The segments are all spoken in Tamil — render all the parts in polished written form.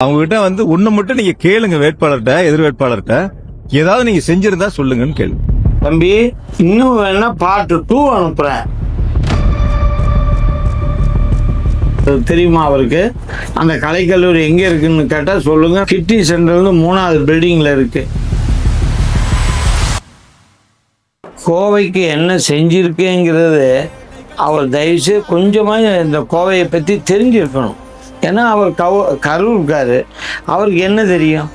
அவங்க கிட்ட வந்து ஒண்ணு மட்டும் நீங்க கேளுங்க, வேட்பாளர்கிட்ட, எதிர் வேட்பாளர்கிட்ட ஏதாவது நீங்க செஞ்சிருந்தா சொல்லுங்கன்னு கேளு. தம்பி, இன்னும் வேணா பார்ட் 2 அனுப்புறேன். தெரியுமா அவருக்கு? அந்த கலைக்கல்லூரி எங்க இருக்குன்னு கேட்டா சொல்லுங்க. கிட்டி சென்டர்ல 3வது பில்டிங்ல இருக்கு. கோவைக்கு என்ன செஞ்சிருக்குங்கிறது அவர் தயவுசெய்து கொஞ்சமாக இந்த கோவையை பற்றி தெரிஞ்சிருக்கணும். ஏன்னா அவர் கரூர்காரு, அவருக்கு என்ன தெரியும்?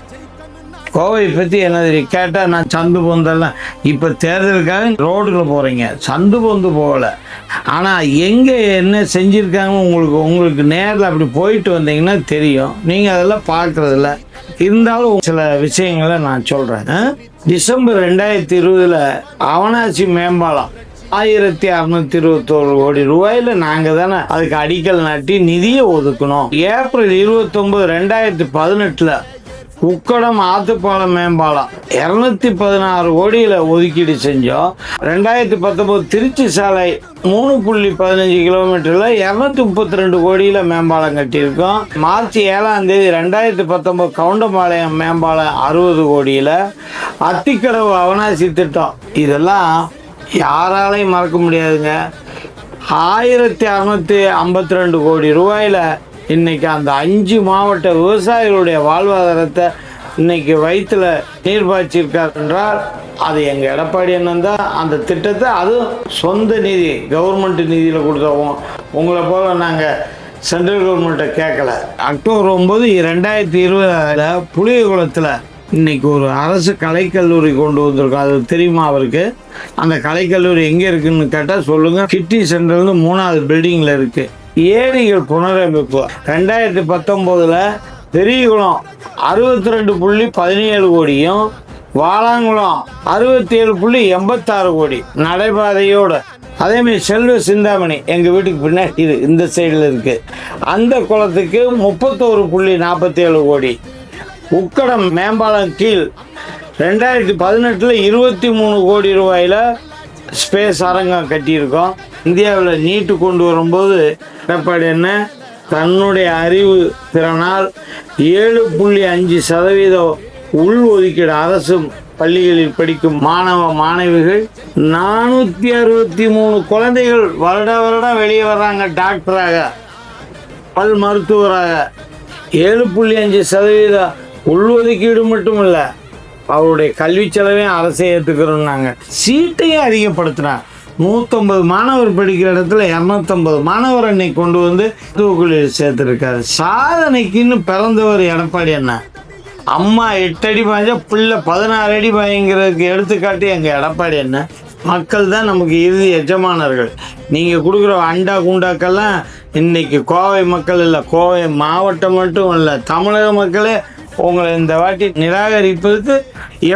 கோவையை பற்றி என்ன தெரியும் கேட்டால், நான் சந்து பொந்தெல்லாம் இப்போ தேர்தலுக்காக ரோடுல போகிறீங்க, சந்து பொந்து போகலை. ஆனால் எங்கே என்ன செஞ்சுருக்காங்க உங்களுக்கு நேரில் அப்படி போயிட்டு வந்தீங்கன்னா தெரியும். நீங்கள் அதெல்லாம் பார்க்குறதில்ல. இருந்தாலும் சில விஷயங்களை நான் சொல்கிறேன். டிசம்பர் 2020 அவனாசி மேம்பாலம் 1621 கோடி ரூபாயில நாங்கள் தானே அதுக்கு அடிக்கல் நாட்டி நிதியை ஒதுக்கணும். ஏப்ரல் 29, 2018 உக்கடம் ஆத்துப்பாலம் மேம்பாலம் 216 கோடியில் ஒதுக்கீடு செஞ்சோம். 2019 திருச்சி சாலை 3.15 கிலோமீட்டரில் 232 கோடியில் மேம்பாலம் கட்டியிருக்கோம். மார்ச் 7ஆம் தேதி 2019 கவுண்டம்பாளையம் மேம்பாலம் 60 கோடியில். அத்திக்கடவு அவனாசி திட்டம் இதெல்லாம் யாராலையும் மறக்க முடியாதுங்க. 1652 கோடி ரூபாயில் இன்னைக்கு அந்த 5 மாவட்ட விவசாயிகளுடைய வாழ்வாதாரத்தை இன்னைக்கு வயிற்றுல நீர் பாய்ச்சிருக்கார் என்றால் அது எங்கள் எடப்பாடி அண்ணன் தான். அந்த திட்டத்தை அதுவும் சொந்த நிதி, கவர்மெண்ட் நிதியில் கொடுத்தோம். உங்களை போல நாங்கள் சென்ட்ரல் கவர்மெண்ட்டை கேட்கல. அக்டோபர் 9, 2020 புளியகுளத்தில் இன்னைக்கு ஒரு அரசு கலைக்கல்லூரி கொண்டு வந்திருக்கோம். அது தெரியுமா அவருக்கு? அந்த கலைக்கல்லூரி எங்கே இருக்குன்னு கேட்டால் சொல்லுங்கள். கிட்டி சென்டர்ல 3வது பில்டிங்கில் இருக்குது. ஏரிகள் புனரமைப்பு 2019 பெரியகுளம் 62.17 கோடியும், வாலாங்குளம் 67.86 கோடி நடைபாதையோடு. அதேமாதிரி செல்வ சிந்தாமணி எங்கள் வீட்டுக்கு பின்னாடி இந்த சைடில் இருக்குது. அந்த குளத்துக்கு 31.47 கோடி. உக்கடம் மேம்பாலம் கீழ் 2018 23 கோடி ரூபாயில் ஸ்பேஸ் அரங்கம் கட்டியிருக்கோம். இந்தியாவில் நீட்டு கொண்டு வரும்போது எடப்பாடி என்ன தன்னுடைய அறிவு திறனால் 7.5% உள் ஒதுக்கீடு அரசு பள்ளிகளில் படிக்கும் மாணவிகள் 463 குழந்தைகள் வருடம் வெளியே வர்றாங்க டாக்டராக, பல் மருத்துவராக. 7.5% உள்ஒதுக்கீடு மட்டும் இல்லை, அவருடைய கல்வி செலவையும் அரசை ஏற்றுக்கிறோம்னாங்க. சீட்டையும் அதிகப்படுத்தினாங்க. 150 மாணவர் படிக்கிற இடத்துல 250 மாணவர் அன்னைக்கு கொண்டு வந்து தூக்குள்ளில் சேர்த்துருக்காரு. சாதனைக்குன்னு பிறந்தவர் எடப்பாடி அண்ணா. அம்மா 8 அடி பாய்ஞ்சா பிள்ளை 16 அடி பாய்ங்கிறதுக்கு எடுத்துக்காட்டு எங்கள் எடப்பாடி அண்ணா. மக்கள் தான் நமக்கு இறுதி எஜமானர்கள். நீங்கள் கொடுக்குற அண்டா குண்டாக்கெல்லாம் இன்னைக்கு கோவை மக்கள் இல்லை, கோவை மாவட்டம் மட்டும் இல்லை, தமிழக மக்களே உங்களை இந்த வாட்டி நிராகரிப்பதுக்கு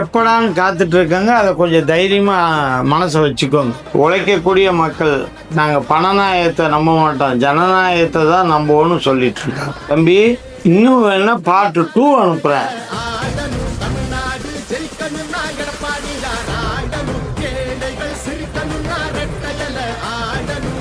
எப்படான்னு காத்துட்டு இருக்காங்க. அதை கொஞ்சம் தைரியமாக மனசை வச்சுக்கோங்க. உழைக்கக்கூடிய மக்கள் நாங்கள் பணநாயகத்தை நம்ப மாட்டோம், ஜனநாயகத்தை தான் நம்புவோன்னு சொல்லிட்டு இருக்கோம். தம்பி, இன்னும் வேணா பார்ட் 2 அனுப்புகிறேன்.